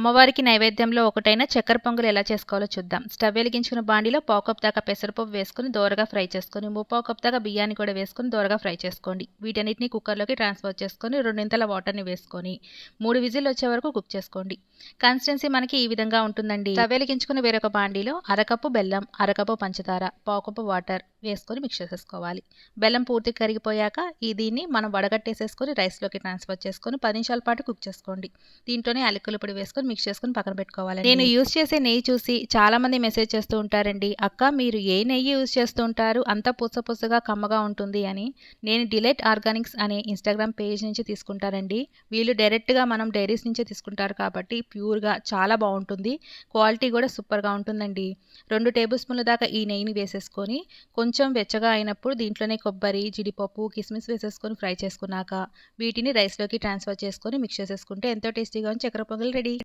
అమ్మవారికి నైవేద్యంలో ఒకటైన చక్కెర పొంగల్ ఎలా చేసుకోవాలో చూద్దాం. స్టవ్ వెలిగించుకున్న బాండిలో పావు కప్ దాకా పెసరపప్పు వేసుకుని దోరగా ఫ్రై చేసుకొని, ముప్పావు కప్ దాకా బియ్యాన్ని కూడా వేసుకుని దోరగా ఫ్రై చేసుకోండి. వీటన్నిటిని కుక్కర్లోకి ట్రాన్స్ఫర్ చేసుకొని రెండింతల వాటర్ని వేసుకొని 3 విజిల్ వచ్చే వరకు కుక్ చేసుకోండి. కన్సిస్టెన్సీ మనకి ఈ విధంగా ఉంటుందండి. స్టవ్ వెలిగించుకుని వేరొక బాండిలో అరకప్పు బెల్లం, అరకప్పు పంచదార, పావు కప్పు వాటర్ వేసుకొని మిక్స్ చేసేసుకోవాలి. బెల్లం పూర్తిగా కరిగిపోయాక దీన్ని మనం వడగట్టేసేసుకొని రైస్లోకి ట్రాన్స్ఫర్ చేసుకొని 10 నిమిషాల పాటు కుక్ చేసుకోండి. దీంట్లోనే యాలకుల పొడి వేసుకొని మిక్స్ చేసుకొని పక్కన పెట్టుకోవాలండి. నేను యూజ్ చేసే నెయ్యి చూసి చాలా మంది మెసేజ్ చేస్తూ ఉంటారండి, అక్క మీరు ఏ నెయ్యి యూజ్ చేస్తూ ఉంటారు, అంత పుసగా కమ్మగా ఉంటుంది అని. నేను డిలైట్ ఆర్గానిక్స్ అనే ఇన్స్టాగ్రామ్ పేజ్ నుంచి తీసుకుంటారండి. వీళ్ళు డైరెక్ట్గా మనం డైరీస్ నుంచే తీసుకుంటారు కాబట్టి ప్యూర్గా చాలా బాగుంటుంది. క్వాలిటీ కూడా సూపర్గా ఉంటుందండి. 2 టేబుల్ స్పూన్ల దాకా ఈ నెయ్యిని వేసేసుకొని కొంచెం వెచ్చగా అయినప్పుడు దీంట్లోనే కొబ్బరి, జీడిపప్పు, కిస్మిస్ వేసేసుకొని ఫ్రై చేసుకున్నాక వీటిని రైస్లోకి ట్రాన్స్ఫర్ చేసుకొని మిక్స్ చేసేసుకుంటే ఎంతో టేస్టీగా చక్కెర పొంగల్ రెడీ.